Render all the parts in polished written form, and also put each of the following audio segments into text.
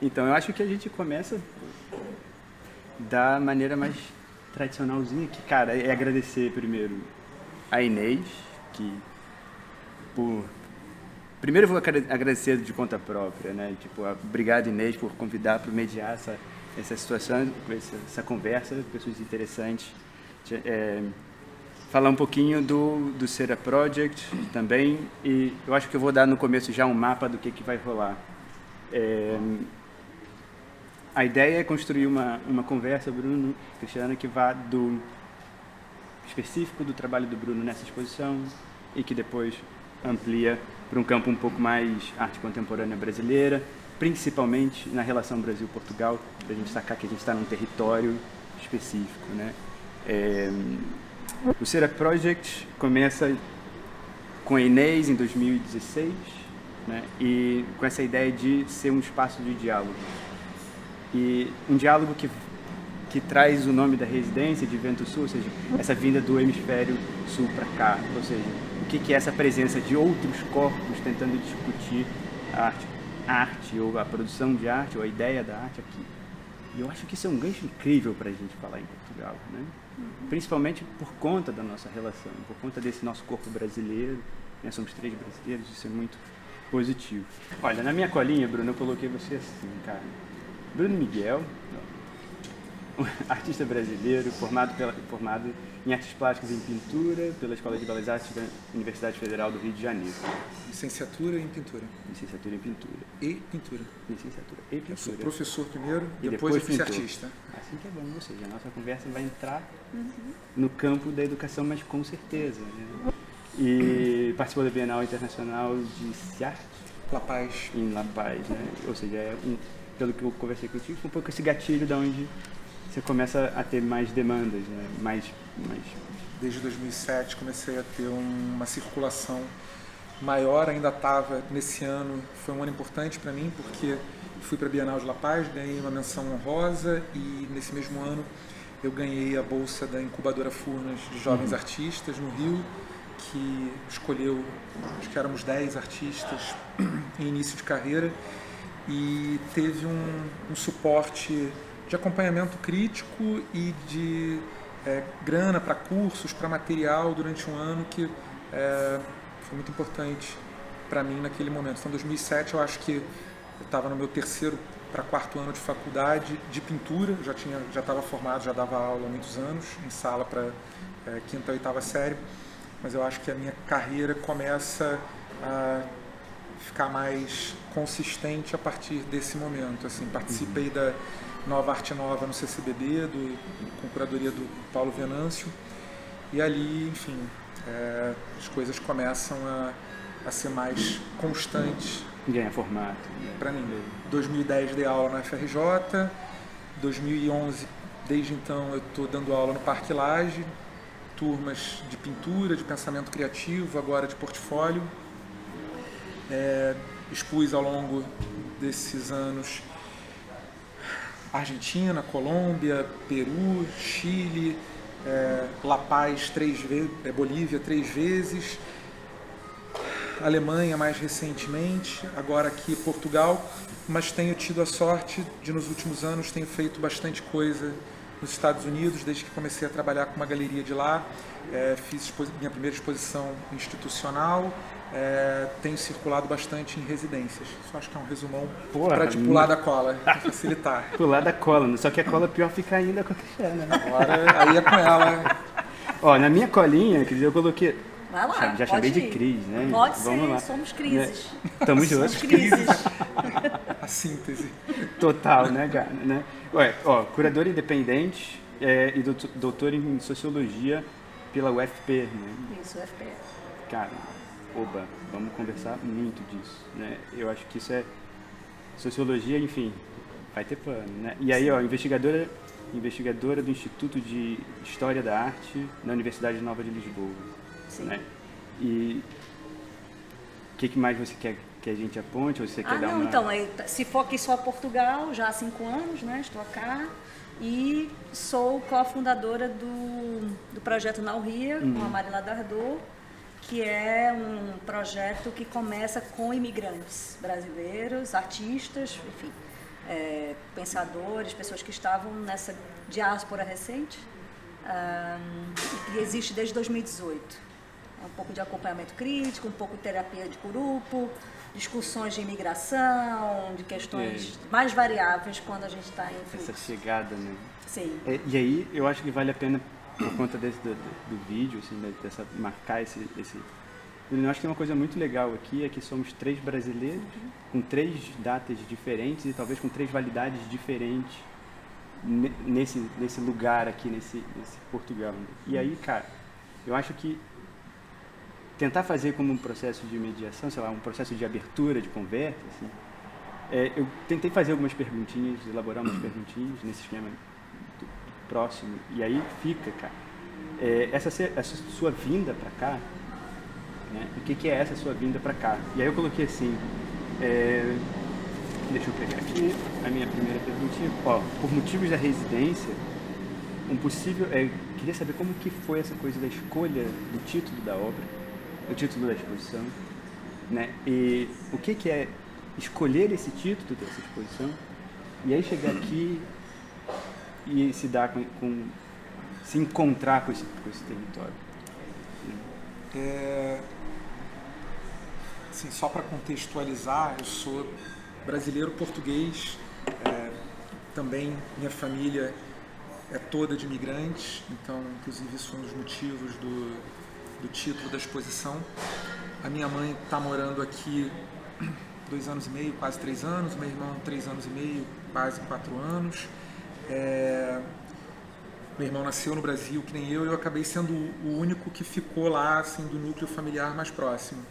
Então, eu acho que a gente começa da maneira mais tradicionalzinha, que, cara, é agradecer primeiro a Inês, que por... Primeiro eu vou agradecer de conta própria, né? Tipo, obrigado, Inês, por convidar para mediar essa situação, essa conversa, pessoas interessantes. Falar um pouquinho do Cera Project também, e eu acho que eu vou dar no começo já um mapa do que vai rolar. A ideia é construir uma conversa, Bruno, Cristiana, que vá do específico do trabalho do Bruno nessa exposição e que depois amplia para um campo um pouco mais arte contemporânea brasileira, principalmente na relação Brasil-Portugal, para a gente sacar que a gente está num território específico, né? O Cera Project começa com a Inês em 2016, né? E com essa ideia de ser um espaço de diálogo. E um diálogo que traz o nome da residência de Vento Sul, ou seja, essa vinda do hemisfério sul para cá, ou seja, o que é essa presença de outros corpos tentando discutir a arte ou a produção de arte ou a ideia da arte aqui. E eu acho que isso é um gancho incrível para a gente falar em Portugal, né? Principalmente por conta da nossa relação, por conta desse nosso corpo brasileiro, né? Somos 3 brasileiros, isso é muito positivo. Olha, na minha colinha, Bruno, eu coloquei você assim, cara. Bruno Miguel, artista brasileiro, formado em artes plásticas e em pintura pela Escola de Belas Artes da Universidade Federal do Rio de Janeiro. Licenciatura em pintura. Licenciatura em pintura. E pintura. Licenciatura e pintura. Eu sou professor primeiro, e depois eu fui pintor. artista. Assim que é bom, ou seja, a nossa conversa vai entrar no campo da educação, mas com certeza. Né? E participou da Bienal Internacional de Ciarte. La Paz. Em La Paz, né? Ou seja, pelo que eu conversei contigo, foi um pouco esse gatilho de onde você começa a ter mais demandas, né? Desde 2007 comecei a ter uma circulação maior, ainda estava nesse ano, foi um ano importante para mim, porque fui para a Bienal de La Paz, ganhei uma menção honrosa e nesse mesmo ano eu ganhei a bolsa da incubadora Furnas de jovens artistas no Rio, que escolheu, acho que éramos 10 artistas em início de carreira, e teve um suporte de acompanhamento crítico e de grana para cursos, para material durante um ano que foi muito importante para mim naquele momento. Então, em 2007, eu acho que eu estava no meu 3º para 4º ano de faculdade de pintura, já estava formado, já dava aula há muitos anos, em sala para 5ª ou 8ª série, mas eu acho que a minha carreira começa a ficar mais consistente a partir desse momento. Assim, participei da Nova Arte Nova no CCBB, com curadoria do Paulo Venâncio, e ali, enfim, as coisas começam a ser mais constantes. Ganha formato. Para mim. 2010 dei aula na FRJ, 2011, desde então eu estou dando aula no Parque Lage, turmas de pintura, de pensamento criativo, agora de portfólio. Expus ao longo desses anos Argentina, Colômbia, Peru, Chile, La Paz 3 vezes, Bolívia 3 vezes, Alemanha mais recentemente, agora aqui Portugal, mas tenho tido a sorte de nos últimos anos tenho feito bastante coisa nos Estados Unidos, desde que comecei a trabalhar com uma galeria de lá, fiz minha primeira exposição institucional, tenho circulado bastante em residências. Só acho que é um resumão para te pular da cola, para facilitar. Pular da cola, só que a cola pior fica ainda com a Cristiana, né? Agora, aí é com ela. Ó, na minha colinha, quer dizer, eu coloquei... Vai lá, já chamei de Cris, né? Pode Vamos ser, lá. somos crises. Estamos juntos. Somos crises. A síntese. Total, né, cara? Né? Ué, ó, curador independente e doutor em Sociologia pela UFP, né? Isso, UFP. Cara, oba, vamos conversar muito disso, né? Eu acho que isso é sociologia, enfim, vai ter pano, né? E aí, ó, investigadora do Instituto de História da Arte na Universidade Nova de Lisboa. Sim. Né? E o que mais você quer que a gente aponte? Ou você quer dar não, uma... então, se for aqui só Portugal, já há 5 anos, né? Estou cá e sou cofundadora do projeto Nauria, com a Marila Dardot, que é um projeto que começa com imigrantes brasileiros, artistas, enfim, pensadores, pessoas que estavam nessa diáspora recente, que existe desde 2018. Um pouco de acompanhamento crítico, um pouco de terapia de grupo, discussões de imigração, de questões mais variáveis quando a gente está em fluxo. Essa chegada, né? Sim. E aí eu acho que vale a pena, por conta do vídeo, assim, marcar esse... Eu acho que tem uma coisa muito legal aqui, é que somos 3 brasileiros, com 3 datas diferentes e talvez com 3 validades diferentes nesse lugar aqui, nesse Portugal. Né? E aí, cara, eu acho que tentar fazer como um processo de mediação, sei lá, um processo de abertura, de conversa, assim, eu tentei fazer algumas perguntinhas, elaborar umas perguntinhas nesse esquema próximo, e aí fica, cara, essa sua vinda para cá, né, o que é essa sua vinda para cá? E aí eu coloquei assim, deixa eu pegar aqui a minha primeira perguntinha, por motivos da residência, queria saber como que foi essa coisa da escolha do título da obra, o título da exposição, né? E o que é escolher esse título dessa exposição e aí chegar aqui e se dar se encontrar com esse território. Assim, só para contextualizar, eu sou brasileiro português, também minha família é toda de imigrantes, então inclusive isso foi um dos motivos do título da exposição. A minha mãe está morando aqui 2 anos e meio, quase 3 anos, meu irmão 3 anos e meio, quase 4 anos. Meu irmão nasceu no Brasil, que nem eu acabei sendo o único que ficou lá, assim, do núcleo familiar mais próximo.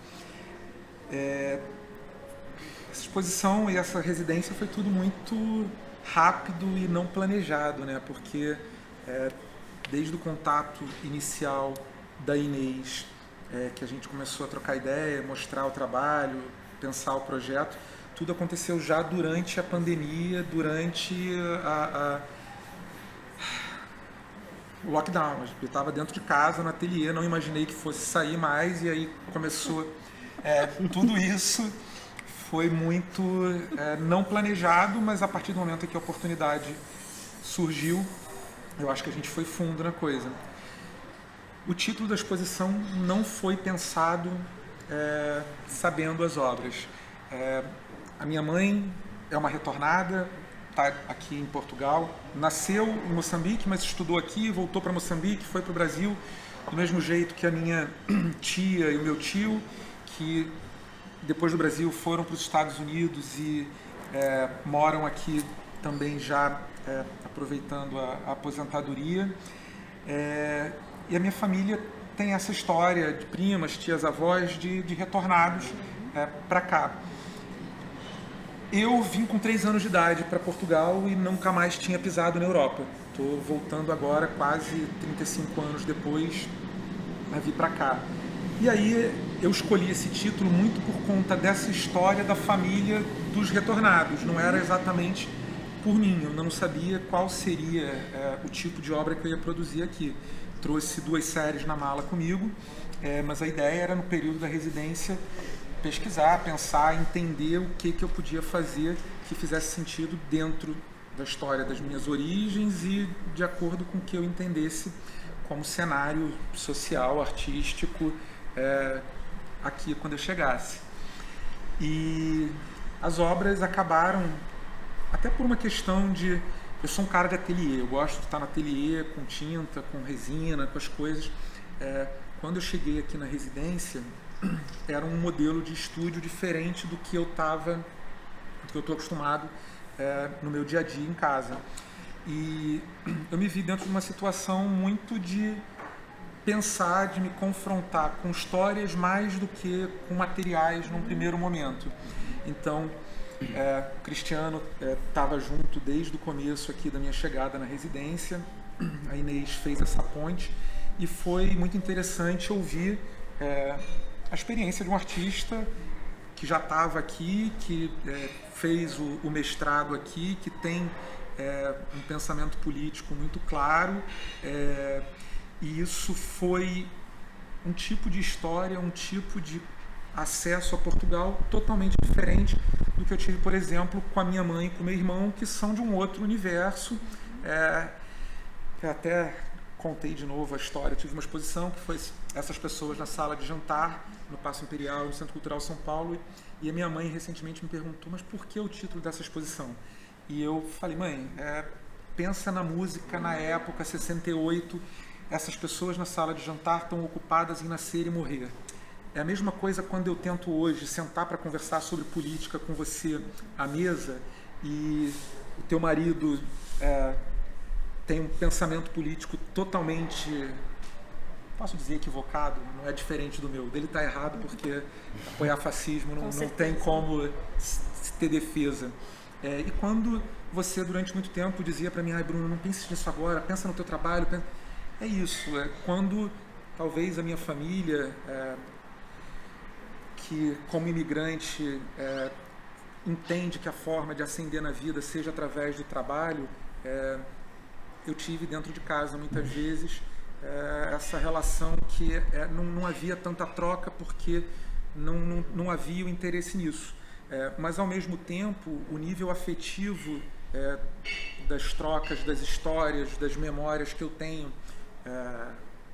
Essa exposição e essa residência foi tudo muito rápido e não planejado, né? Porque desde o contato inicial da Inês, que a gente começou a trocar ideia, mostrar o trabalho, pensar o projeto, tudo aconteceu já durante a pandemia, durante o lockdown. Eu estava dentro de casa, no ateliê, não imaginei que fosse sair mais, e aí começou tudo isso. Foi muito não planejado, mas a partir do momento em que a oportunidade surgiu, eu acho que a gente foi fundo na coisa. O título da exposição não foi pensado sabendo as obras. A minha mãe é uma retornada, está aqui em Portugal, nasceu em Moçambique, mas estudou aqui, voltou para Moçambique, foi para o Brasil, do mesmo jeito que a minha tia e o meu tio, que depois do Brasil foram para os Estados Unidos e moram aqui também já aproveitando a aposentadoria. E a minha família tem essa história de primas, tias, avós, de retornados para cá. Eu vim com 3 anos de idade para Portugal e nunca mais tinha pisado na Europa. Estou voltando agora, quase 35 anos depois, a vir para cá. E aí eu escolhi esse título muito por conta dessa história da família dos retornados. Não era exatamente por mim, eu não sabia qual seria o tipo de obra que eu ia produzir aqui. Trouxe 2 séries na mala comigo, mas a ideia era, no período da residência, pesquisar, pensar, entender o que eu podia fazer que fizesse sentido dentro da história das minhas origens e de acordo com o que eu entendesse como cenário social, artístico, aqui quando eu chegasse. E as obras acabaram, até por uma questão de... Eu sou um cara de ateliê, eu gosto de estar no ateliê com tinta, com resina, com as coisas. Quando eu cheguei aqui na residência, era um modelo de estúdio diferente do que eu estou acostumado no meu dia a dia em casa. E eu me vi dentro de uma situação muito de pensar, de me confrontar com histórias mais do que com materiais num primeiro momento. Então, o Cristiano estava junto desde o começo aqui da minha chegada na residência. A Inês fez essa ponte e foi muito interessante ouvir a experiência de um artista que já estava aqui, que fez o mestrado aqui, que tem um pensamento político muito claro, e isso foi um tipo de história, um tipo de acesso a Portugal totalmente diferente do que eu tive, por exemplo, com a minha mãe e com o meu irmão, que são de um outro universo. Eu até contei de novo a história, eu tive uma exposição que foi essas pessoas na sala de jantar, no Paço Imperial, no Centro Cultural São Paulo, e a minha mãe recentemente me perguntou, mas por que o título dessa exposição? E eu falei, mãe, pensa na música na época, 68, essas pessoas na sala de jantar estão ocupadas em nascer e morrer. É a mesma coisa quando eu tento hoje sentar para conversar sobre política com você à mesa e o teu marido tem um pensamento político totalmente, posso dizer equivocado, não é diferente do meu. Dele está errado porque apoiar fascismo não tem como se ter defesa. E quando você durante muito tempo dizia para mim, ai Bruno, não pense nisso agora, pensa no teu trabalho. É isso, quando talvez a minha família, que como imigrante entende que a forma de ascender na vida seja através do trabalho, eu tive dentro de casa muitas vezes essa relação que não havia tanta troca porque não havia o interesse nisso. Mas ao mesmo tempo o nível afetivo das trocas, das histórias, das memórias que eu tenho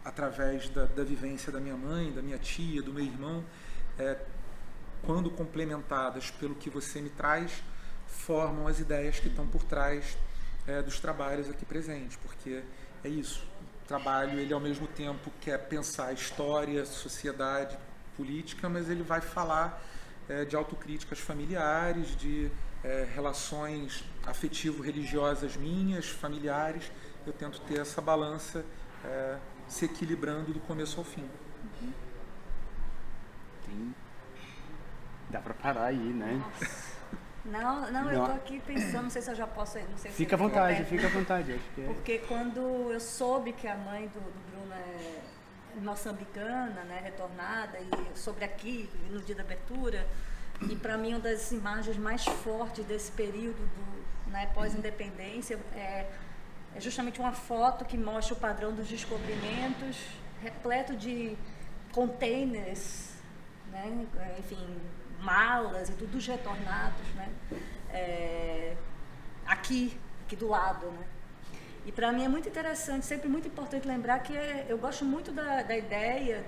através da vivência da minha mãe, da minha tia, do meu irmão, quando complementadas pelo que você me traz, formam as ideias que estão por trás dos trabalhos aqui presentes, porque é isso, o trabalho ele ao mesmo tempo quer pensar história, sociedade, política, mas ele vai falar de autocríticas familiares, de relações afetivo-religiosas minhas, familiares. Eu tento ter essa balança se equilibrando do começo ao fim. Dá para parar aí, né? Não, eu tô aqui pensando, não sei se eu já posso, não sei se fica à vontade, acho que Porque quando eu soube que a mãe do Bruno é moçambicana, né, retornada, e sobre aqui, no dia da abertura, e para mim uma das imagens mais fortes desse período pós-independência é justamente uma foto que mostra o padrão dos descobrimentos, repleto de containers, né, enfim, malas e tudo, dos retornados, né, aqui do lado, né. E para mim é muito interessante, sempre muito importante lembrar que eu gosto muito da ideia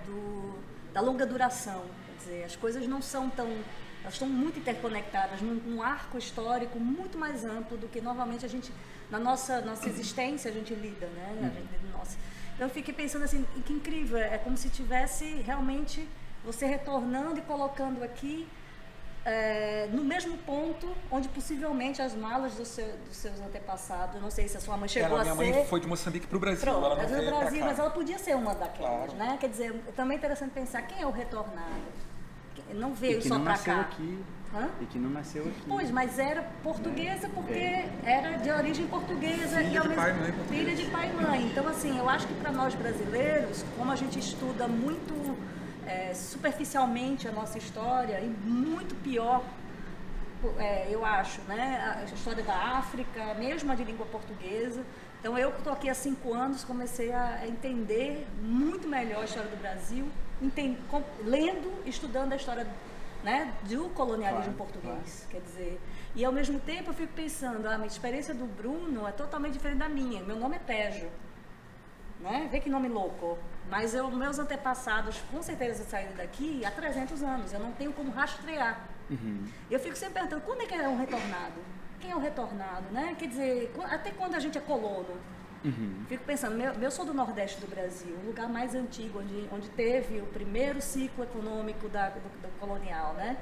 da longa duração, quer dizer, as coisas não são elas estão muito interconectadas num arco histórico muito mais amplo do que normalmente a gente, na nossa existência, a gente lida, né? Então eu fiquei pensando assim, que incrível, é como se tivesse realmente você retornando e colocando aqui no mesmo ponto onde possivelmente as malas dos seus antepassados, eu não sei se a sua mãe chegou a ser... Minha mãe foi de Moçambique para o Brasil, Pronto, ela não veio para cá. mas ela podia ser uma daquelas, claro. Né? Quer dizer, também é interessante pensar quem é o retornado. Não veio só para cá. Aqui, e que não nasceu aqui. Pois, mas era portuguesa porque era de origem portuguesa filha de pai e mãe portuguesa. Filha de pai e mãe. Então, assim, eu acho que para nós brasileiros, como a gente estuda muito superficialmente a nossa história, e muito pior, eu acho, né? A história da África, mesmo a de língua portuguesa. Então, eu que estou aqui há 5 anos, comecei a entender muito melhor a história do Brasil, lendo, estudando a história, né, do colonialismo português. Quer dizer, e ao mesmo tempo eu fico pensando, a minha experiência do Bruno é totalmente diferente da minha. Meu nome é Tejo, né? Vê que nome louco. Mas meus antepassados com certeza saíram daqui há 300 anos. Eu não tenho como rastrear. Uhum. Eu fico sempre perguntando, quando é que é um retornado? Quem é o retornado, né? Quer dizer, até quando a gente é colono? Uhum. Fico pensando, eu sou do Nordeste do Brasil, o lugar mais antigo, onde teve o primeiro ciclo econômico do colonial, né?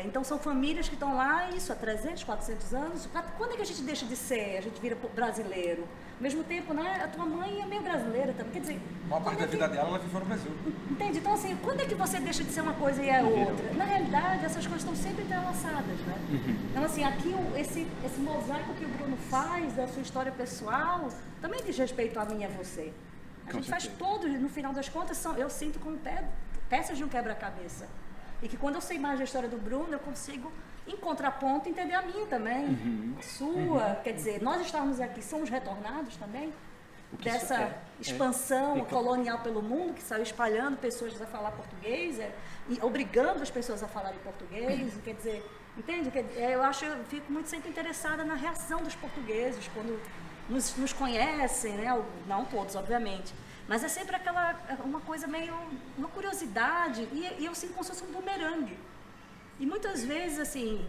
Então são famílias que estão lá, isso, há 300, 400 anos. Quando é que a gente deixa de ser, a gente vira brasileiro? Ao mesmo tempo, né, a tua mãe é meio brasileira também, quer dizer... A maior parte da vida dela, ela viveu no Brasil. Entende? Então, assim, quando é que você deixa de ser uma coisa e é outra? Na realidade, essas coisas estão sempre entrelaçadas, né? Uhum. Então, assim, aqui esse mosaico que o Bruno faz da sua história pessoal também diz respeito a mim e a você. A gente faz todos, no final das contas, eu sinto como peças de um quebra-cabeça. E que quando eu sei mais da história do Bruno, eu consigo, em contraponto, entender a minha também, a sua. Quer dizer, nós estamos aqui, somos retornados também dessa expansão colonial pelo mundo, que saiu espalhando pessoas a falar português, e obrigando as pessoas a falarem português. Quer dizer, Entende? Eu fico muito sempre interessada na reação dos portugueses quando nos conhecem, né? Não todos, obviamente. Mas é sempre uma coisa meio, uma curiosidade, e eu sinto como se fosse um bumerangue. E muitas vezes, assim,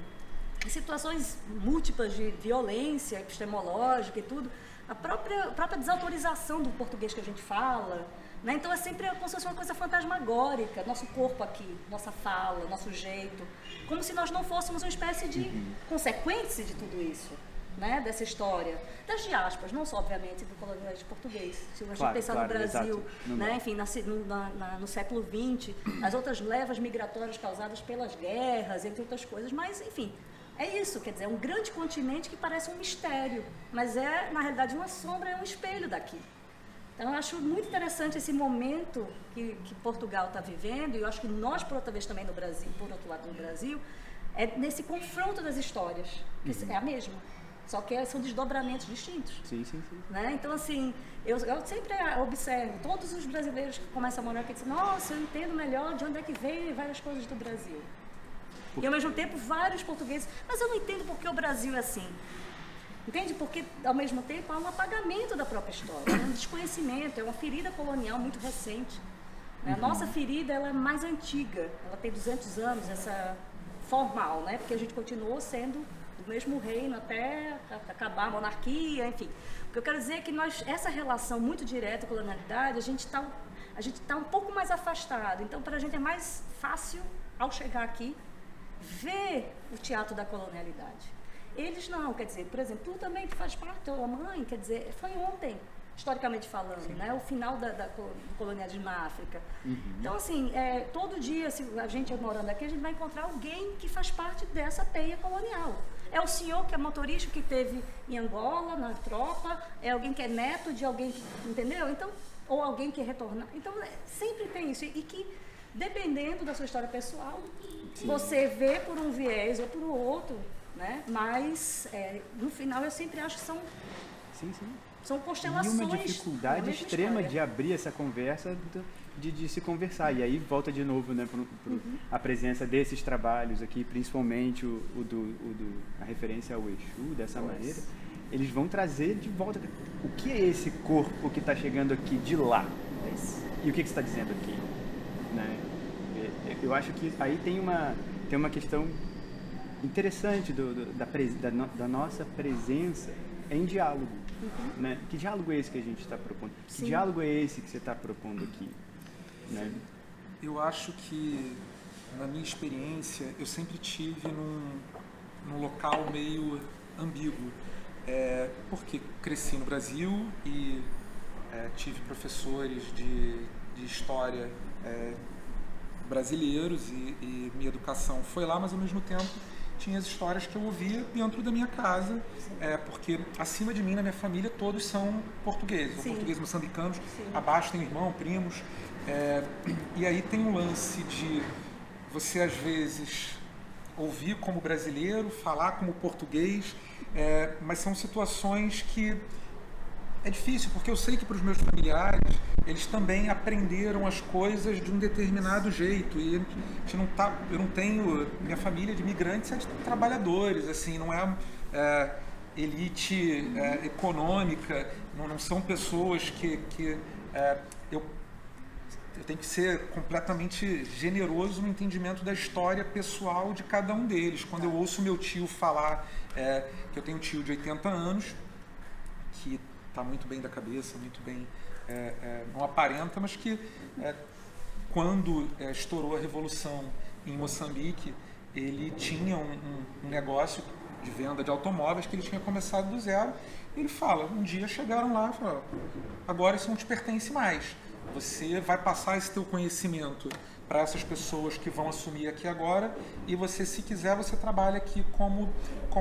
em situações múltiplas de violência epistemológica e tudo, a própria desautorização do português que a gente fala, né? Então é sempre como se fosse uma coisa fantasmagórica, nosso corpo aqui, nossa fala, nosso jeito, como se nós não fôssemos uma espécie de consequência de tudo isso, né? Dessa história, das diásporas, não só obviamente do colonialismo português. Se a gente pensar no Brasil, né? Enfim, no século XX, as outras levas migratórias causadas pelas guerras, entre outras coisas, mas enfim, é isso, quer dizer, é um grande continente que parece um mistério, mas é na realidade uma sombra, é um espelho daqui. Então, eu acho muito interessante esse momento que Portugal está vivendo, e eu acho que nós, por outra vez, também no Brasil, por outro lado no Brasil, é nesse confronto das histórias, que é a mesma, só que são desdobramentos distintos. Sim. Né? Então, assim, eu sempre observo todos os brasileiros que começam a morar aqui, dizem, nossa, eu entendo melhor de onde é que vem várias coisas do Brasil. E, ao mesmo tempo, vários portugueses, mas eu não entendo por que o Brasil é assim. Entende? Porque, ao mesmo tempo, há um apagamento da própria história, um desconhecimento, é uma ferida colonial muito recente. Né? A nossa ferida ela é mais antiga, ela tem 200 anos, essa formal, né? Porque a gente continuou sendo do mesmo reino até acabar a monarquia, enfim. O que eu quero dizer é que essa relação muito direta com a colonialidade, a gente tá um pouco mais afastado. Então, para a gente é mais fácil, ao chegar aqui, ver o teatro da colonialidade. Eles não, quer dizer, por exemplo, tu também faz parte, tua mãe, quer dizer, foi ontem, historicamente falando, né? O final do colonialismo na África. Então, assim, todo dia, se a gente morando aqui, a gente vai encontrar alguém que faz parte dessa teia colonial. É o senhor que é motorista que teve em Angola, na tropa, é alguém que é neto de alguém que, entendeu? Então, ou alguém que retorna. Então, sempre tem isso. E que, dependendo da sua história pessoal, você vê por um viés ou por outro, né? Mas, no final, eu sempre acho que são constelações. E uma dificuldade extrema de abrir essa conversa, de se conversar. E aí volta de novo, né, a presença desses trabalhos aqui, principalmente a referência ao Exu, dessa maneira. Eles vão trazer de volta o que é esse corpo que está chegando aqui de lá. E o que você está dizendo aqui? Né? Eu acho que aí tem uma questão interessante da nossa presença em diálogo. Né? Que diálogo é esse que a gente está propondo? Que diálogo é esse que você está propondo aqui? Né? Eu acho que, na minha experiência, eu sempre tive num local meio ambíguo. Porque cresci no Brasil e tive professores de história brasileiros e minha educação foi lá, mas ao mesmo tempo tinha as histórias que eu ouvia dentro da minha casa, porque acima de mim, na minha família, todos são portugueses, portugueses moçambicanos, abaixo tem irmão, primos, e aí tem um lance de você às vezes ouvir como brasileiro, falar como português, mas são situações que é difícil, porque eu sei que para os meus familiares, eles também aprenderam as coisas de um determinado jeito. E eu não tenho... Minha família de imigrantes é de trabalhadores, assim, não é elite econômica, não são pessoas que eu tenho que ser completamente generoso no entendimento da história pessoal de cada um deles. Quando eu ouço meu tio falar, que eu tenho um tio de 80 anos, que está muito bem da cabeça, muito bem, não aparenta, mas que quando estourou a Revolução em Moçambique, ele tinha um negócio de venda de automóveis que ele tinha começado do zero. E ele fala, um dia chegaram lá e falaram, agora isso não te pertence mais. Você vai passar esse teu conhecimento para essas pessoas que vão assumir aqui agora e você, se quiser, você trabalha aqui como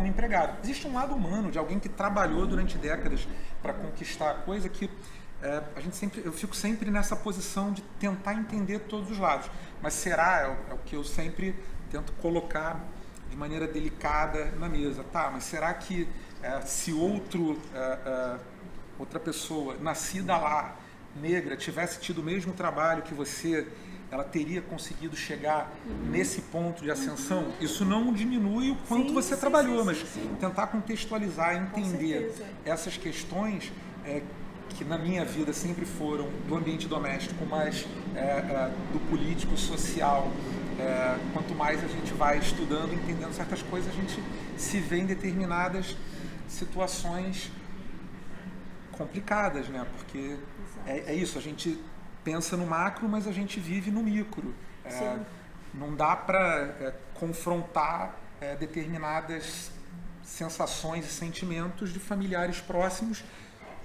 empregado. Existe um lado humano de alguém que trabalhou durante décadas para conquistar a coisa que eu fico sempre nessa posição de tentar entender todos os lados. Mas será, é o que eu sempre tento colocar de maneira delicada na mesa. Tá, mas será que se outra pessoa nascida lá, negra, tivesse tido o mesmo trabalho que você, ela teria conseguido chegar nesse ponto de ascensão, isso não diminui o quanto você trabalhou, mas tentar contextualizar, entender essas questões que na minha vida sempre foram do ambiente doméstico, mas do político, social. Quanto mais a gente vai estudando, entendendo certas coisas, a gente se vê em determinadas situações complicadas, né? Porque é isso, a gente pensa no macro, mas a gente vive no micro. Não dá para confrontar determinadas sensações e sentimentos de familiares próximos,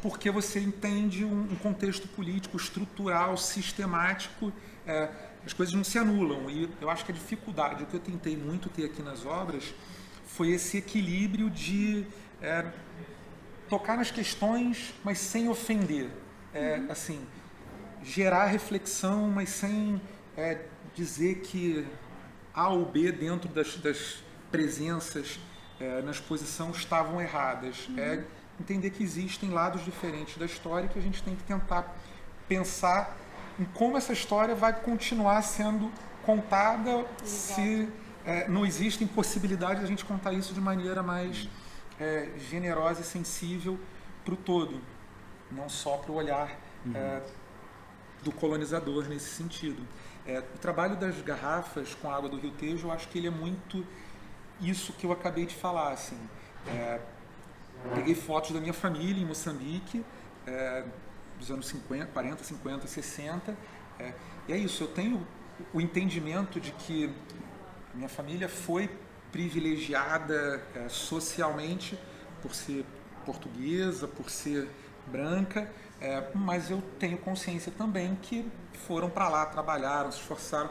porque você entende um contexto político, estrutural, sistemático, as coisas não se anulam. E eu acho que a dificuldade, o que eu tentei muito ter aqui nas obras, foi esse equilíbrio de tocar nas questões, mas sem ofender. Assim, gerar reflexão, mas sem dizer que A ou B dentro das presenças na exposição estavam erradas. Entender que existem lados diferentes da história e que a gente tem que tentar pensar em como essa história vai continuar sendo contada se não existem possibilidades de a gente contar isso de maneira mais generosa e sensível para o todo, não só para o olhar do colonizador nesse sentido. O trabalho das garrafas com a água do Rio Tejo, eu acho que ele é muito isso que eu acabei de falar, assim. Peguei fotos da minha família em Moçambique, dos anos 50, 40, 50, 60, e é isso, eu tenho o entendimento de que a minha família foi privilegiada socialmente por ser portuguesa, por ser branca, mas eu tenho consciência também que foram para lá, trabalharam, se esforçaram.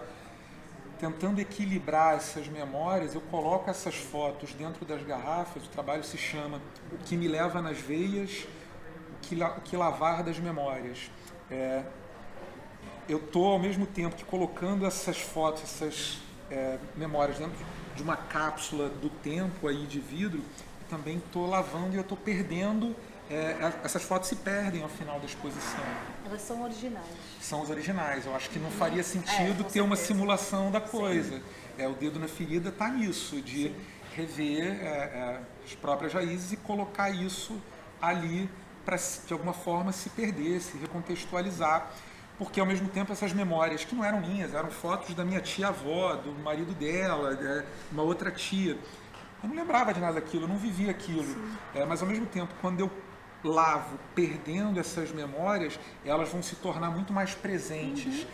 Tentando equilibrar essas memórias, eu coloco essas fotos dentro das garrafas. O trabalho se chama O que me leva nas veias, o que lavar das memórias. Eu estou, ao mesmo tempo que colocando essas fotos, essas memórias dentro de uma cápsula do tempo aí de vidro, também estou lavando e eu estou perdendo. Essas fotos se perdem ao final da exposição. Elas são originais. São os originais. Eu acho que não faria sentido ter uma simulação da coisa. O dedo na ferida está nisso, de rever as próprias raízes e colocar isso ali para, de alguma forma, se perder, se recontextualizar. Porque, ao mesmo tempo, essas memórias, que não eram minhas, eram fotos da minha tia-avó, do marido dela, uma outra tia. Eu não lembrava de nada daquilo, eu não vivia aquilo. Mas, ao mesmo tempo, quando eu lavo, perdendo essas memórias, elas vão se tornar muito mais presentes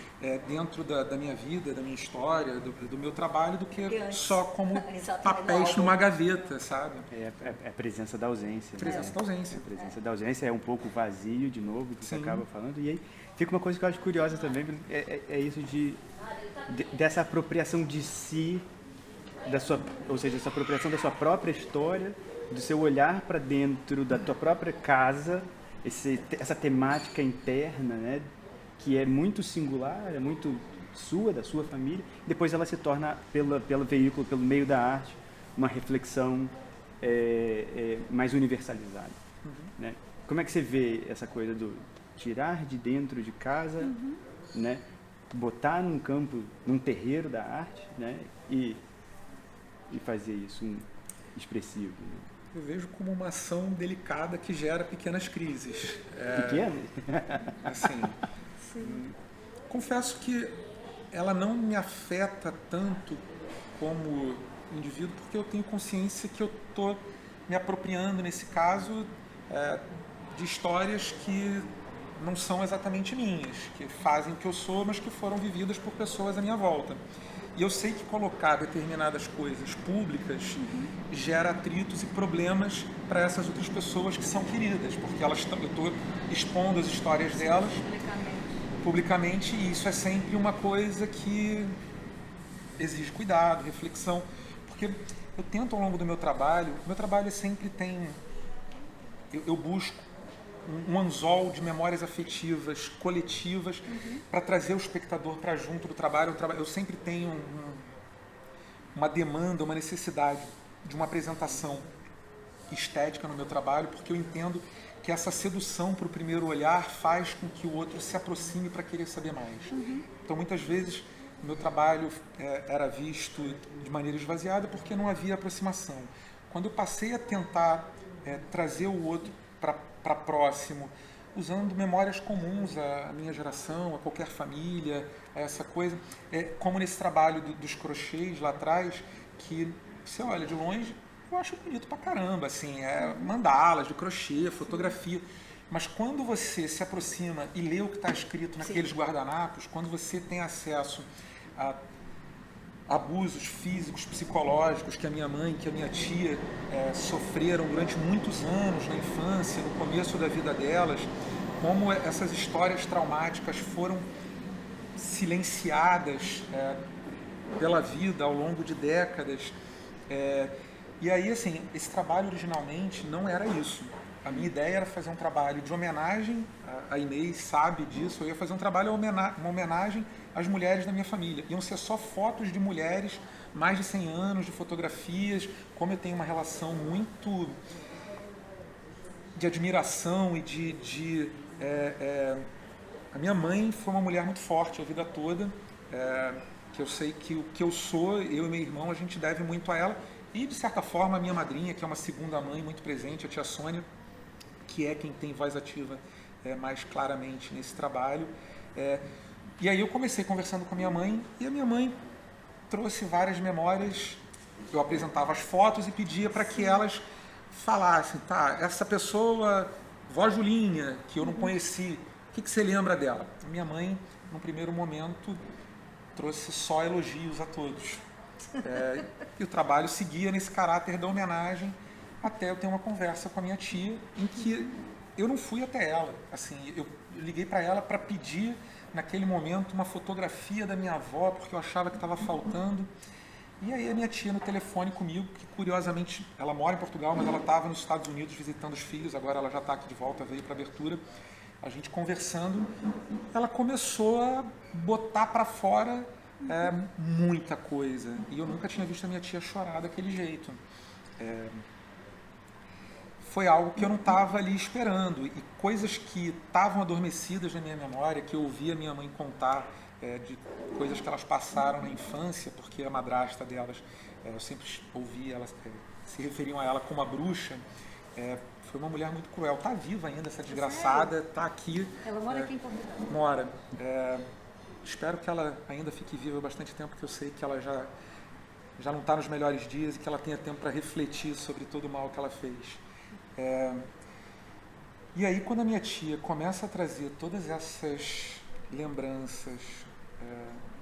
dentro da minha vida, da minha história, do meu trabalho, do que só como papéis numa gaveta, sabe? É a presença da ausência. A presença da ausência. A presença da ausência é um pouco vazio, de novo, que você acaba falando. E aí fica uma coisa que eu acho curiosa também, é isso dessa apropriação de si, ou seja, essa apropriação da sua própria história, do seu olhar para dentro da tua própria casa, essa temática interna, né, que é muito singular, é muito sua, da sua família, depois ela se torna, pelo veículo, pelo meio da arte, uma reflexão mais universalizada. Né? Como é que você vê essa coisa do tirar de dentro de casa, né, botar num campo, num terreiro da arte, né, e fazer isso expressivo? Né? Eu vejo como uma ação delicada que gera pequenas crises. Pequenas? Assim, confesso que ela não me afeta tanto como indivíduo, porque eu tenho consciência que eu estou me apropriando, nesse caso, de histórias que não são exatamente minhas, que fazem o que eu sou, mas que foram vividas por pessoas à minha volta. E eu sei que colocar determinadas coisas públicas gera atritos e problemas para essas outras pessoas que são queridas, porque eu estou expondo as histórias delas publicamente, e isso é sempre uma coisa que exige cuidado, reflexão, porque eu tento ao longo do meu trabalho sempre tem... Eu busco um anzol de memórias afetivas, coletivas, para trazer o espectador para junto do trabalho. Eu sempre tenho uma demanda, uma necessidade de uma apresentação estética no meu trabalho, porque eu entendo que essa sedução para o primeiro olhar faz com que o outro se aproxime para querer saber mais. Então, muitas vezes, o meu trabalho era visto de maneira esvaziada porque não havia aproximação. Quando eu passei a tentar trazer o outro para próximo, usando memórias comuns à minha geração, a qualquer família, a essa coisa, como nesse trabalho dos crochês lá atrás, que você olha de longe, eu acho bonito pra caramba, assim, mandalas de crochê, fotografia, mas quando você se aproxima e lê o que está escrito naqueles guardanapos, quando você tem acesso a abusos físicos, psicológicos que a minha mãe, que a minha tia sofreram durante muitos anos na infância, no começo da vida delas, como essas histórias traumáticas foram silenciadas pela vida ao longo de décadas. E aí, assim, esse trabalho originalmente não era isso. A minha ideia era fazer um trabalho de homenagem, a Inês sabe disso, eu ia fazer um trabalho, uma homenagem às mulheres da minha família. Iam ser só fotos de mulheres, mais de 100 anos de fotografias, como eu tenho uma relação muito de admiração e a minha mãe foi uma mulher muito forte a vida toda, que eu sei que o que eu sou, eu e meu irmão, a gente deve muito a ela, e de certa forma a minha madrinha, que é uma segunda mãe muito presente, a tia Sônia, que é quem tem voz ativa mais claramente nesse trabalho. E aí eu comecei conversando com a minha mãe, e a minha mãe trouxe várias memórias. Eu apresentava as fotos e pedia para que elas falassem, tá, essa pessoa, vó Julinha, que eu não conheci, o que você lembra dela? A minha mãe, num primeiro momento, trouxe só elogios a todos. E o trabalho seguia nesse caráter da homenagem, até eu ter uma conversa com a minha tia, em que eu não fui até ela. Assim, eu liguei para ela para pedir, naquele momento, uma fotografia da minha avó, porque eu achava que estava faltando. E aí a minha tia no telefone comigo, que curiosamente, ela mora em Portugal, mas ela estava nos Estados Unidos visitando os filhos, agora ela já está aqui de volta, veio para a abertura. A gente conversando, ela começou a botar para fora muita coisa. E eu nunca tinha visto a minha tia chorar daquele jeito. Foi algo que eu não estava ali esperando. E coisas que estavam adormecidas na minha memória, que eu ouvia minha mãe contar, de coisas que elas passaram na infância, porque a madrasta delas, eu sempre ouvi elas, se referiam a ela como a bruxa. Foi uma mulher muito cruel. Está viva ainda, essa desgraçada, está aqui. Ela mora aqui em Portugal. Mora. Espero que ela ainda fique viva bastante tempo, porque eu sei que ela já não está nos melhores dias e que ela tenha tempo para refletir sobre todo o mal que ela fez. E aí, quando a minha tia começa a trazer todas essas lembranças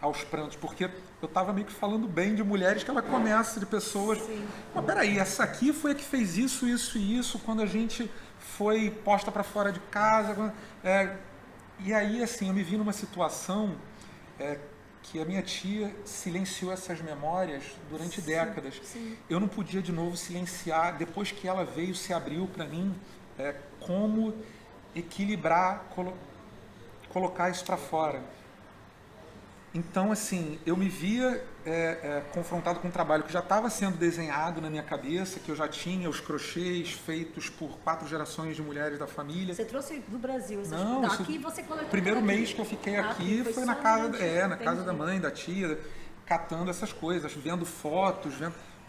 aos prantos, porque eu estava meio que falando bem de mulheres, que ela começa, de pessoas... Sim. Mas peraí, essa aqui foi a que fez isso, isso e isso, quando a gente foi posta para fora de casa. E aí, assim, eu me vi numa situação que a minha tia silenciou essas memórias durante décadas. Sim. Eu não podia de novo silenciar, depois que ela veio, se abriu para mim, como equilibrar, colocar isso para fora. Então, assim, eu me via confrontado com um trabalho que já estava sendo desenhado na minha cabeça, que eu já tinha os crochês feitos por 4 gerações de mulheres da família. Você trouxe do Brasil? Não, aqui você coletou. o primeiro mês que eu fiquei aqui foi na casa, na casa da mãe, da tia, catando essas coisas, vendo fotos,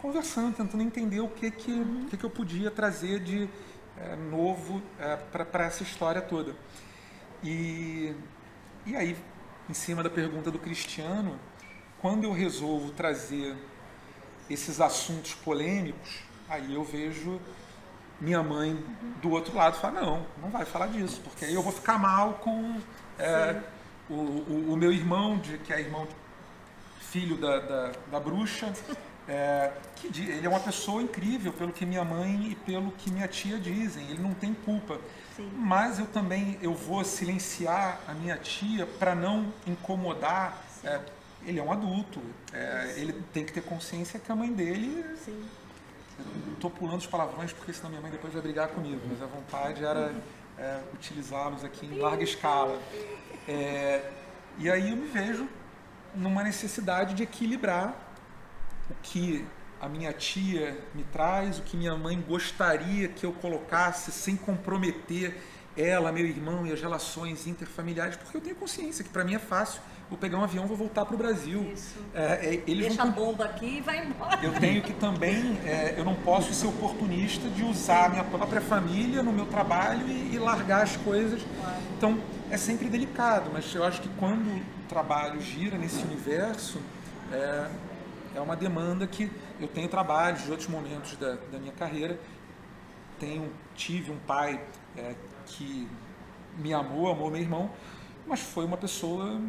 conversando, tentando entender o que eu podia trazer de novo para essa história toda. E aí, em cima da pergunta do Cristiano, quando eu resolvo trazer esses assuntos polêmicos, aí eu vejo minha mãe do outro lado falar, não vai falar disso, porque aí eu vou ficar mal com o meu irmão, que é irmão filho da bruxa, que ele é uma pessoa incrível, pelo que minha mãe e pelo que minha tia dizem, ele não tem culpa. Sim. Mas eu vou silenciar a minha tia para não incomodar. Ele é um adulto, ele tem que ter consciência que a mãe dele... Sim. Estou pulando os palavrões porque senão minha mãe depois vai brigar comigo, mas a vontade era utilizá-los aqui em larga escala. E aí eu me vejo numa necessidade de equilibrar o que a minha tia me traz, o que minha mãe gostaria que eu colocasse sem comprometer ela, meu irmão e as relações interfamiliares, porque eu tenho consciência que para mim é fácil. Vou pegar um avião, vou voltar para o Brasil. Isso. Eles Deixa não... a bomba aqui e vai embora. Eu tenho que também, eu não posso ser oportunista de usar a minha própria família no meu trabalho e largar as coisas. Claro. Então, é sempre delicado, mas eu acho que quando o trabalho gira nesse universo, é uma demanda que eu tenho trabalhos de outros momentos da minha carreira. Tive um pai que me amou meu irmão, mas foi uma pessoa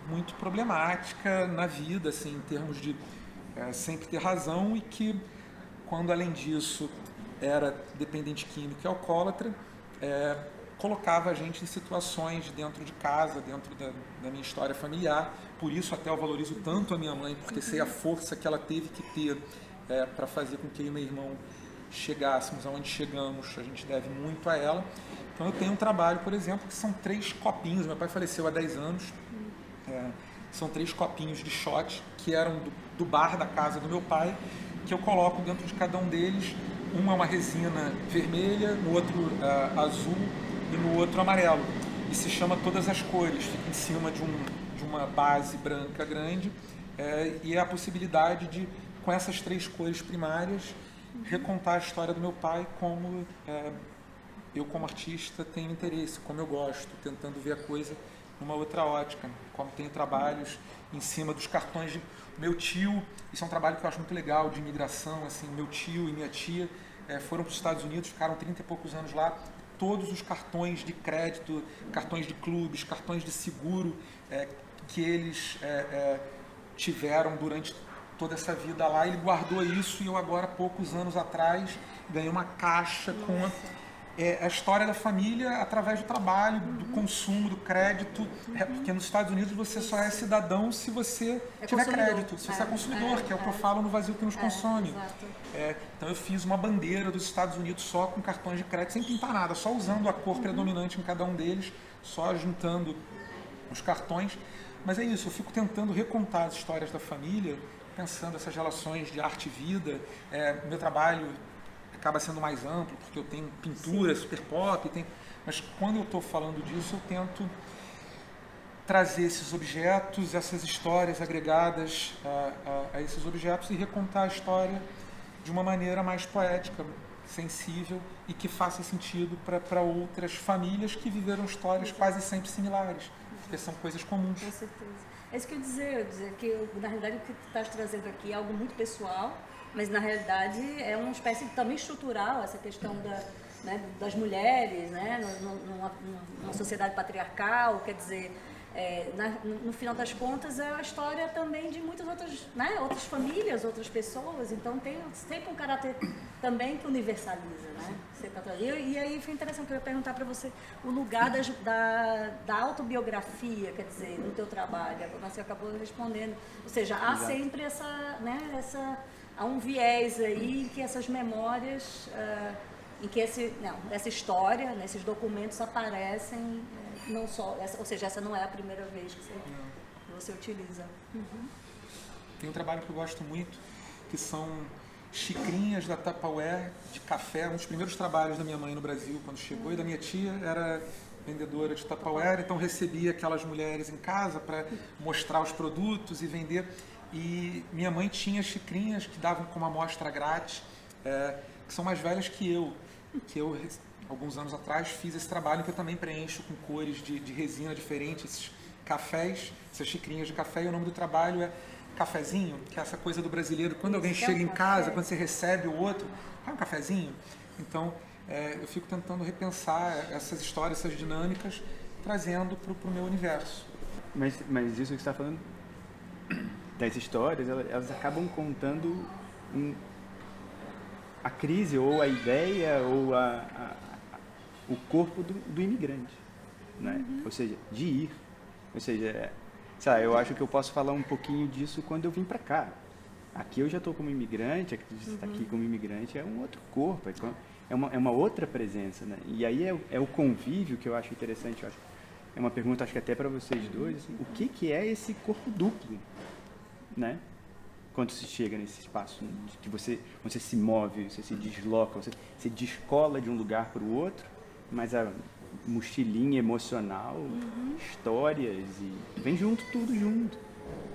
muito problemática na vida, assim, em termos de sempre ter razão, e que, quando além disso era dependente químico e alcoólatra, colocava a gente em situações dentro de casa, dentro da minha história familiar. Por isso até eu valorizo tanto a minha mãe, porque sei a força que ela teve que ter para fazer com que eu e meu irmão chegássemos aonde chegamos. A gente deve muito a ela. Então eu tenho um trabalho, por exemplo, que são 3 copinhos. Meu pai faleceu há 10 anos. São 3 copinhos de shot que eram do bar da casa do meu pai, que eu coloco dentro de cada um deles. Um é uma resina vermelha, no outro azul e no outro amarelo. E se chama Todas as Cores. Fica em cima de uma base branca grande, e é a possibilidade de, com essas 3 cores primárias, recontar a história do meu pai como eu, como artista, tenho interesse, como eu gosto, tentando ver a coisa numa outra ótica, como tenho trabalhos em cima dos cartões de meu tio. Isso é um trabalho que eu acho muito legal, de imigração. Assim, meu tio e minha tia foram para os Estados Unidos, ficaram 30 e poucos anos lá. Todos os cartões de crédito, cartões de clubes, cartões de seguro que eles tiveram durante toda essa vida lá, ele guardou isso, e eu agora, poucos anos atrás, ganhei uma caixa com a história da família através do trabalho, do consumo, do crédito, porque nos Estados Unidos você só é cidadão se você tiver crédito, se você é consumidor, que é o que eu falo no Vazio que nos consome. Então eu fiz uma bandeira dos Estados Unidos só com cartões de crédito, sem pintar nada, só usando a cor predominante em cada um deles, só juntando os cartões. Mas é isso, eu fico tentando recontar as histórias da família, pensando essas relações de arte e vida. Meu trabalho acaba sendo mais amplo, porque eu tenho pintura, super pop, mas quando eu estou falando disso, eu tento trazer esses objetos, essas histórias agregadas a esses objetos, e recontar a história de uma maneira mais poética, sensível, e que faça sentido para outras famílias que viveram histórias quase sempre similares, porque são coisas comuns. Com certeza. É isso que eu ia dizer que na realidade o que tu estás trazendo aqui é algo muito pessoal, mas na realidade é uma espécie também estrutural, essa questão das mulheres, né, numa sociedade patriarcal. Quer dizer, no final das contas é a história também de muitas outras, né, outras famílias, outras pessoas. Então tem sempre um caráter também que universaliza, né? E aí foi interessante, eu ia perguntar para você o lugar da autobiografia, quer dizer, no teu trabalho. Você acabou respondendo, ou seja, há Exato. sempre há um viés aí em que essas memórias, em que essa história, nesses documentos aparecem, não só, ou seja, essa não é a primeira vez que você utiliza. Tem um trabalho que eu gosto muito, que são xicrinhas da Tupperware de café, um dos primeiros trabalhos da minha mãe no Brasil quando chegou, e da minha tia era vendedora de Tupperware, então recebia aquelas mulheres em casa para mostrar os produtos e vender. E minha mãe tinha xicrinhas que davam como amostra grátis, que são mais velhas que eu, alguns anos atrás, fiz esse trabalho, que eu também preencho com cores de resina diferentes, esses cafés, essas xicrinhas de café, e o nome do trabalho é Cafezinho, que é essa coisa do brasileiro, quando alguém chega em casa, quando você recebe o outro, um cafezinho. Então, eu fico tentando repensar essas histórias, essas dinâmicas, trazendo para o meu universo. Mas isso que você está falando, das histórias, elas acabam contando a crise, ou a ideia, ou o corpo do imigrante, né? Ou seja, de ir. Ou seja, eu acho que eu posso falar um pouquinho disso quando eu vim para cá. Aqui eu já estou como imigrante, aqui você está aqui como imigrante, é um outro corpo, é uma outra presença, né? E aí é o convívio que eu acho interessante. Eu acho, é uma pergunta, acho que até para vocês dois, assim, o que é esse corpo duplo, né? quando se chega nesse espaço que você se move, você se desloca, você se descola de um lugar para o outro, mas a mochilinha emocional, histórias, e vem junto, tudo junto.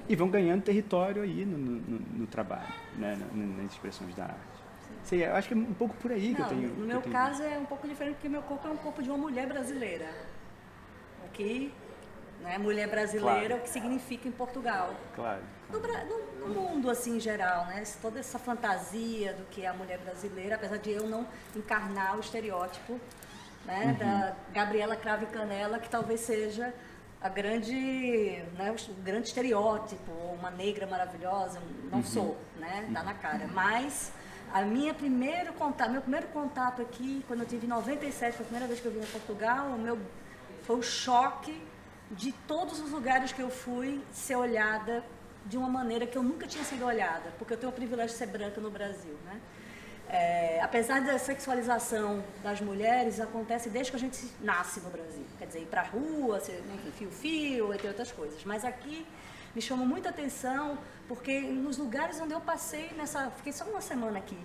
E vão ganhando território aí no trabalho, né? Nas expressões da arte. Sei, eu acho que é um pouco por aí que eu tenho... No meu caso é um pouco diferente, porque meu corpo é um corpo de uma mulher brasileira. Aqui, né, mulher brasileira, claro. O que significa em Portugal. Claro. No mundo, assim, em geral, né? Toda essa fantasia do que é a mulher brasileira, apesar de eu não encarnar o estereótipo, né, da Gabriela Cravo e Canela, que talvez seja a grande, né, o grande estereótipo, uma negra maravilhosa, não sou, né? Tá na cara. Mas meu primeiro contato aqui, quando eu tive em 97, foi a primeira vez que eu vim a Portugal, foi o choque de todos os lugares que eu fui ser olhada de uma maneira que eu nunca tinha sido olhada, porque eu tenho o privilégio de ser branca no Brasil, né? Apesar da sexualização das mulheres, acontece desde que a gente nasce no Brasil. Quer dizer, ir pra rua, enfim, fio-fio, entre outras coisas. Mas aqui me chamou muita atenção, porque nos lugares onde eu passei, fiquei só uma semana aqui,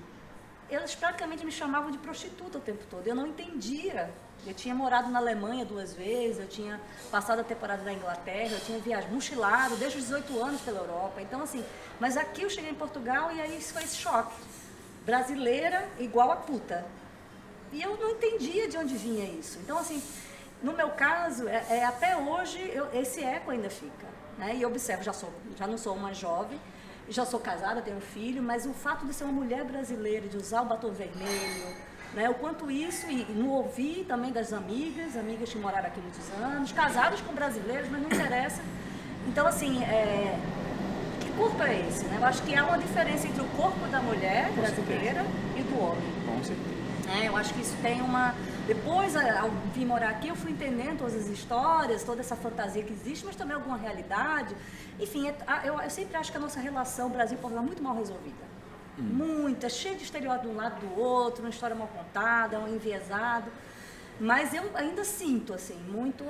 eles praticamente me chamavam de prostituta o tempo todo. Eu não entendia. Eu tinha morado na Alemanha 2 vezes, eu tinha passado a temporada na Inglaterra, eu tinha viajado, mochilado desde os 18 anos pela Europa. Então, assim, mas aqui eu cheguei em Portugal e aí foi esse choque. Brasileira igual a puta. E eu não entendia de onde vinha isso. Então, assim, no meu caso, até hoje, esse eco ainda fica. Né? E eu observo, já não sou uma jovem, já sou casada, tenho um filho, mas o fato de ser uma mulher brasileira, de usar o batom vermelho, né? O quanto isso, e não ouvi também das amigas que moraram aqui muitos anos, casadas com brasileiros, mas não interessa. Então, assim, que corpo é esse? Né? Eu acho que há uma diferença entre o corpo da mulher brasileira e do homem. Com certeza. Eu acho que isso tem uma... Depois, ao vir morar aqui, eu fui entendendo todas as histórias, toda essa fantasia que existe, mas também alguma realidade. Enfim, eu sempre acho que a nossa relação Brasil-Portugal é muito mal resolvida. Muita, cheia de estereótipo de um lado do outro, uma história mal contada, um enviesado. Mas eu ainda sinto, assim, muito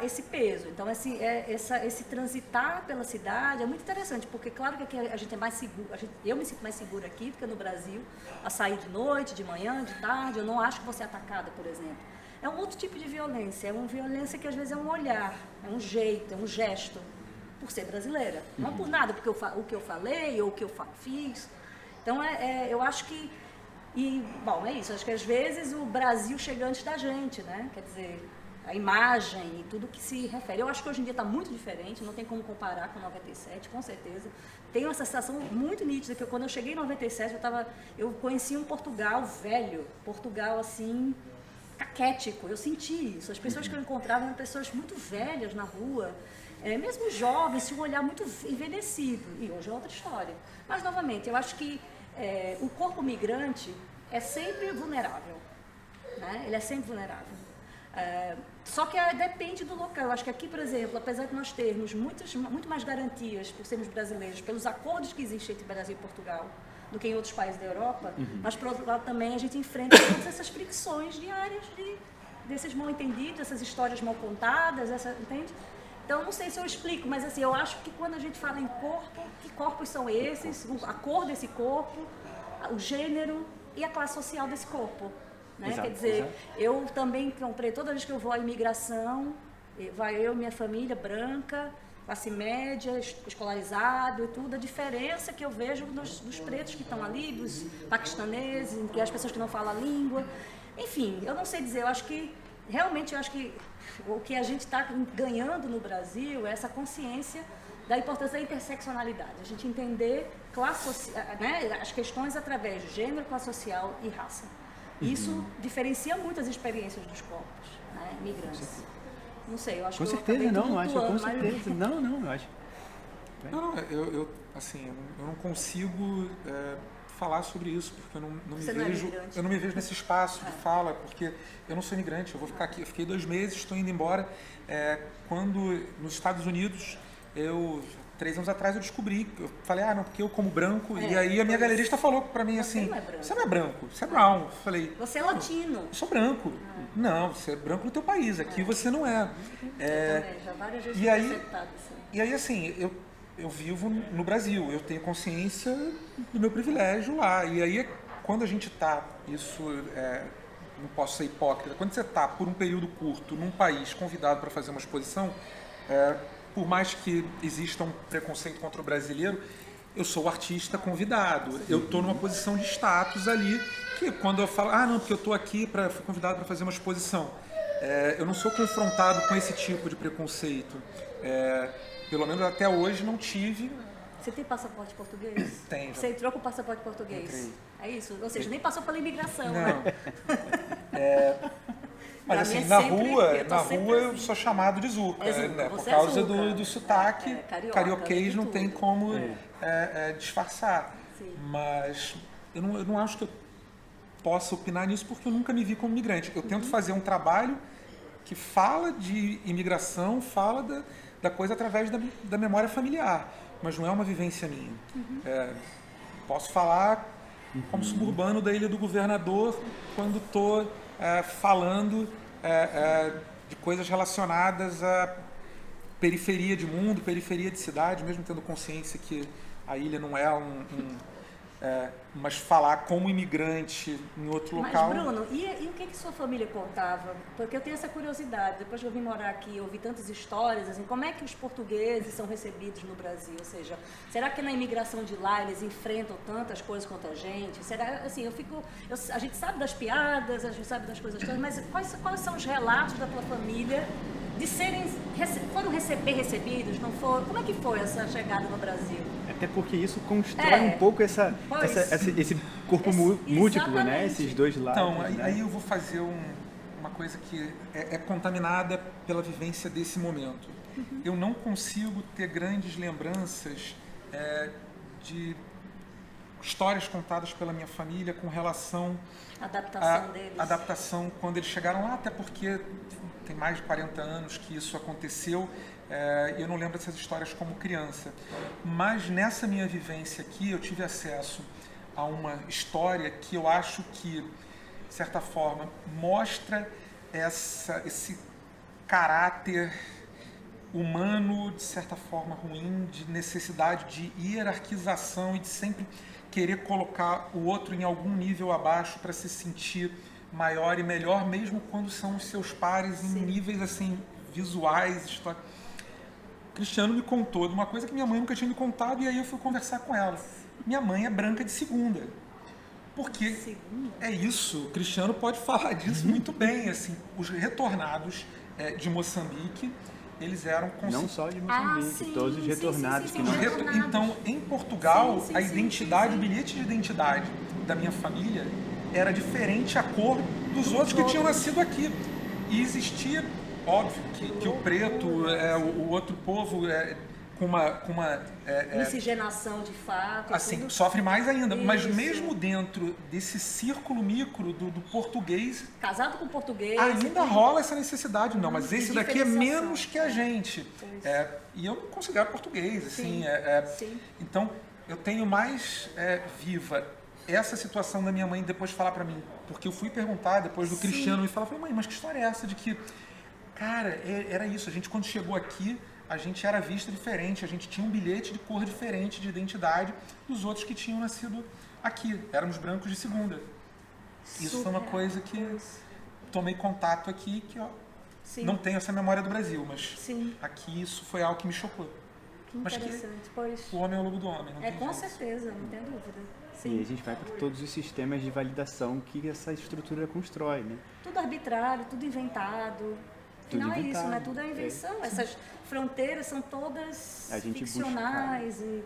esse peso. Então, esse transitar pela cidade é muito interessante, porque claro que aqui a gente é mais seguro, eu me sinto mais segura aqui do que no Brasil, a sair de noite, de manhã, de tarde, eu não acho que vou ser atacada, por exemplo. É um outro tipo de violência, é uma violência que às vezes é um olhar, é um jeito, é um gesto, por ser brasileira. Não por nada, porque o que eu falei ou o que eu fiz. Então, eu acho que... bom, é isso. Acho que às vezes o Brasil chega antes da gente, né? Quer dizer, a imagem e tudo que se refere. Eu acho que hoje em dia está muito diferente, não tem como comparar com 97, com certeza. Tenho essa sensação muito nítida, que quando eu cheguei em 97, eu conheci um Portugal velho, Portugal, assim, caquético. Eu senti isso. As pessoas que eu encontrava eram pessoas muito velhas na rua, mesmo jovens, tinham um olhar muito envelhecido. E hoje é outra história. Mas, novamente, eu acho que o corpo migrante é sempre vulnerável, né? Ele é sempre vulnerável. Só que depende do local. Eu acho que aqui, por exemplo, apesar de nós termos muito mais garantias por sermos brasileiros, pelos acordos que existem entre Brasil e Portugal, do que em outros países da Europa, mas, por outro lado, também a gente enfrenta todas essas fricções diárias desses mal-entendidos, essas histórias mal contadas, entende? Então, não sei se eu explico, mas assim, eu acho que quando a gente fala em corpo, que corpos são esses, a cor desse corpo, o gênero e a classe social desse corpo. Né? Exato, quer dizer, exato. Eu também comprei, toda vez que eu vou à imigração, vai eu e minha família branca, classe média, escolarizado e tudo, a diferença que eu vejo dos pretos que estão ali, dos paquistaneses, e as pessoas que não falam a língua. Enfim, eu não sei dizer, eu acho que realmente o que a gente está ganhando no Brasil é essa consciência da importância da interseccionalidade, a gente entender né, as questões através de gênero, classe social e raça. Isso diferencia muito as experiências dos corpos, né, migrantes. Não sei, eu acho com que certeza, eu acho, com certeza. Não, eu acho. Não, eu não consigo falar sobre isso, porque eu não me vejo nesse espaço de fala, porque eu não sou imigrante, eu vou ficar aqui, eu fiquei 2 meses, estou indo embora. Quando nos Estados Unidos, 3 anos atrás eu descobri, eu falei, não, porque eu como branco, e aí a minha galerista falou pra mim assim, você não é branco, você é brown. Eu falei, você é latino. Eu sou branco. Não, você é branco no teu país, aqui você não é. Eu também, já várias vezes e aí assim, eu vivo no Brasil, eu tenho consciência do meu privilégio lá. E aí, quando a gente está, não posso ser hipócrita, quando você está por um período curto num país convidado para fazer uma exposição, por mais que exista um preconceito contra o brasileiro, eu sou o artista convidado. Eu estou numa posição de status ali, que quando eu falo, não, porque eu estou aqui, fui convidado para fazer uma exposição, eu não sou confrontado com esse tipo de preconceito. Pelo menos até hoje não tive. Você tem passaporte português? Tenho. Você entrou com passaporte português? Entrei. É isso? Ou seja, nem passou pela imigração, Não. né? Mas Pra assim, mim é na sempre- rua, eu tô na sempre rua eu assim. sou chamado de Zuca, É Zuca, né? Por você é causa Zuca. do sotaque Carioca, carioquês, de não tem tudo. como disfarçar. Sim. Mas eu não acho que eu possa opinar nisso porque eu nunca me vi como migrante. Eu tento fazer um trabalho que fala de imigração, fala da coisa através da memória familiar, mas não é uma vivência minha. Posso falar como suburbano da Ilha do Governador quando estou falando de coisas relacionadas à periferia de mundo, periferia de cidade, mesmo tendo consciência que a ilha não é mas falar como imigrante em outro Mas, local. Bruno, e o que sua família contava? Porque eu tenho essa curiosidade. Depois que eu vim morar aqui, eu ouvi tantas histórias, assim, como é que os portugueses são recebidos no Brasil? Ou seja, será que na imigração de lá eles enfrentam tantas coisas quanto a gente? Será, assim, a gente sabe das piadas, a gente sabe das coisas todas, mas quais são os relatos da tua família de foram recebidos, não foram? Como é que foi essa chegada no Brasil? Até porque isso constrói um pouco esse corpo múltiplo, né? Exatamente. Esses dois lados. Então, né? aí eu vou fazer uma coisa que é contaminada pela vivência desse momento. Eu não consigo ter grandes lembranças de histórias contadas pela minha família com relação Adaptação deles. adaptação quando eles chegaram lá, até porque tem mais de 40 anos que isso aconteceu, e eu não lembro dessas histórias como criança. Mas nessa minha vivência aqui, eu tive acesso a uma história que eu acho que, de certa forma, mostra esse caráter humano, de certa forma, ruim, de necessidade de hierarquização e de sempre querer colocar o outro em algum nível abaixo para se sentir maior e melhor, mesmo quando são os seus pares em níveis assim visuais. Cristiano me contou de uma coisa que minha mãe nunca tinha me contado, e aí eu fui conversar com ela. Minha mãe é branca de segunda. Porque é isso, o Cristiano pode falar disso muito bem. Assim, os retornados de Moçambique, eles eram Não só de Moçambique, sim, todos os sim, retornados sim, que sim, não... retornados. Então, em Portugal, Sim, a sim, identidade, sim. o bilhete de identidade da minha família era diferente a cor dos outros que tinham nascido aqui. E existia, óbvio, que o preto, o outro povo, com uma Miscigenação de fato. assim, tudo. sofre mais ainda. Mas Isso. mesmo dentro desse círculo micro do português, Casado com português. ainda tudo. rola essa necessidade. Não, mas De esse daqui é diferenciação. menos que a gente. Pois. E eu não considero português, assim. Sim. Sim. Então, eu tenho mais viva essa situação da minha mãe depois de falar pra mim. Porque eu fui perguntar, depois do Cristiano me falar, falei, mãe, mas que história é essa de que, cara, era isso, a gente quando chegou aqui, a gente era vista diferente, a gente tinha um bilhete de cor diferente de identidade dos outros que tinham nascido aqui. Éramos brancos de segunda. Isso foi uma coisa que tomei contato aqui, que Sim. não tenho essa memória do Brasil, mas Sim. aqui isso foi algo que me chocou. Que Mas que interessante. Pois. o homem é o lobo do homem, não tem Com jeito. certeza, não tem dúvida. E aí a Sim. gente vai para todos os sistemas de validação que essa estrutura constrói, né? Tudo arbitrário, tudo inventado. Tudo Afinal é isso, inventado. né? Tudo é invenção. Essas fronteiras são todas A gente ficcionais e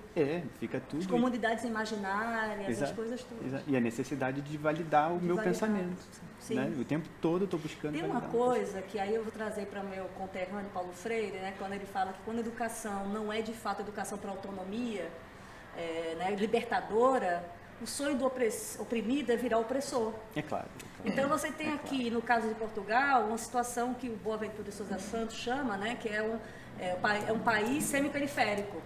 fica tudo... as comunidades imaginárias, Exato, as coisas todas. E a necessidade de validar o meu validar. pensamento. Sim. Né? O tempo todo eu estou buscando Tem uma validar. coisa que aí eu vou trazer para o meu conterrâneo Paulo Freire, né, quando ele fala que quando a educação não é de fato educação para autonomia, né, libertadora, o sonho do oprimido é virar opressor. É claro. Então você tem aqui, no caso de Portugal, uma situação que o Boaventura de Sousa Santos chama, né, que é um país semiperiférico.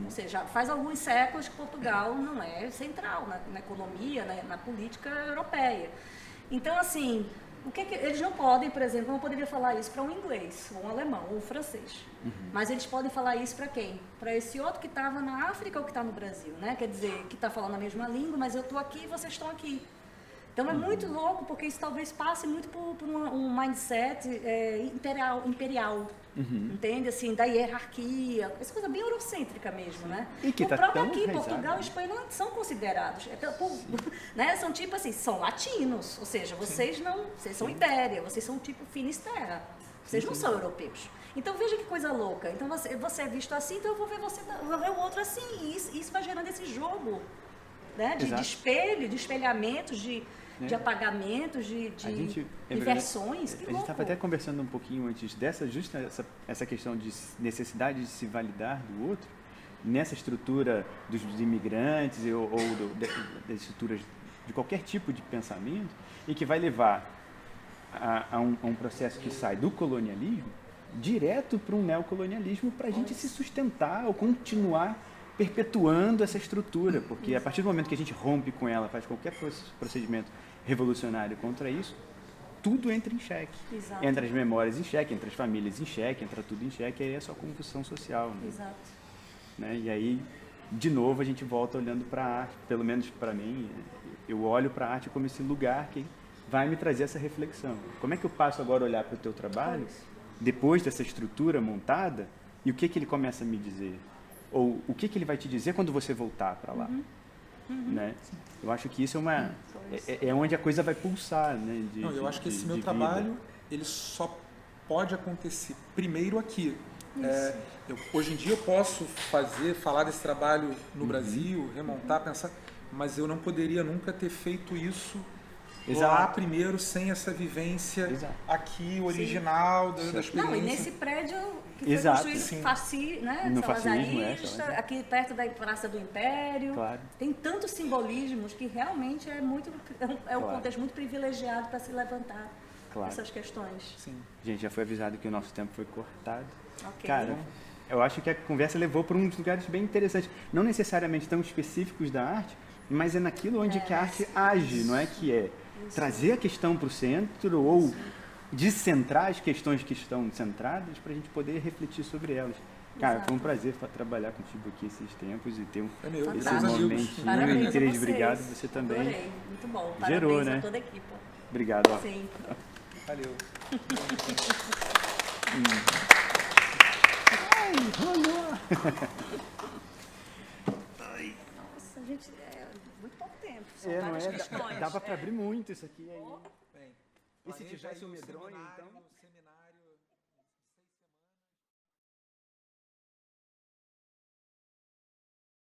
Ou seja, faz alguns séculos que Portugal não é central na economia, na política europeia. Então, assim, eles não podem, por exemplo, não poderia falar isso para um inglês, ou um alemão, ou um francês. Mas eles podem falar isso para quem? Para esse outro que estava na África ou que está no Brasil, né? Quer dizer, que está falando a mesma língua, mas eu estou aqui e vocês estão aqui. Então é muito louco, porque isso talvez passe muito por um mindset imperial, entende? Assim, da hierarquia, essa coisa bem eurocêntrica mesmo, né? E que o tá próprio tão aqui, enraizado, Portugal né? e Espanha não são considerados, né? São tipo assim, são latinos, ou seja, vocês são Ibéria, vocês são tipo Finisterra, vocês não são europeus. Então veja que coisa louca. Então você é visto assim, então eu vou ver o outro assim, e isso vai gerando esse jogo, né? De espelho, de espelhamentos, de apagamentos, de inversões. A gente estava até conversando um pouquinho antes essa questão de necessidade de se validar do outro, nessa estrutura dos imigrantes ou das estruturas de qualquer tipo de pensamento, e que vai levar a um processo que sai do colonialismo direto para um neocolonialismo, para a gente se sustentar ou continuar perpetuando essa estrutura, porque a partir do momento que a gente rompe com ela, faz qualquer procedimento revolucionário contra isso, tudo entra em xeque. Exato. Entra as memórias em xeque, entra as famílias em xeque, entra tudo em xeque, aí é só convulsão social. Né? Exato. Né? E aí, de novo, a gente volta olhando para a arte, pelo menos para mim, eu olho para a arte como esse lugar que vai me trazer essa reflexão. Como é que eu passo agora a olhar para o teu trabalho, depois dessa estrutura montada, e o que ele começa a me dizer? Ou o que ele vai te dizer quando você voltar para lá? Né? Eu acho que isso é onde a coisa vai pulsar. Né? Eu acho que esse meu trabalho ele só pode acontecer primeiro aqui. Hoje em dia eu posso falar desse trabalho no Brasil, remontar, pensar, mas eu não poderia nunca ter feito isso lá primeiro, sem essa vivência aqui, original, da experiência. Não, e nesse prédio que foi construído no fascismo, aqui perto da Praça do Império. Claro. Tem tantos simbolismos que realmente um contexto muito privilegiado para se levantar essas questões. Sim. Gente, já foi avisado que o nosso tempo foi cortado. Okay. Cara, eu acho que a conversa levou para uns lugares bem interessantes. Não necessariamente tão específicos da arte, mas é naquilo onde que a arte age, não é que é trazer a questão para o centro ou descentrar as questões que estão centradas para a gente poder refletir sobre elas. Cara, foi um prazer trabalhar contigo aqui esses tempos e ter esse momentinho interesse. Obrigado, você também. Adorei, muito bom. Gerou, Parabéns né? a toda a equipe. Obrigado. Ó. Sim. Valeu. Ai, rolou. Nossa, gente, muito pouco tempo. São Não várias é? questões. Dava para abrir muito isso aqui aí. Bem, E se tivesse um medronho, então...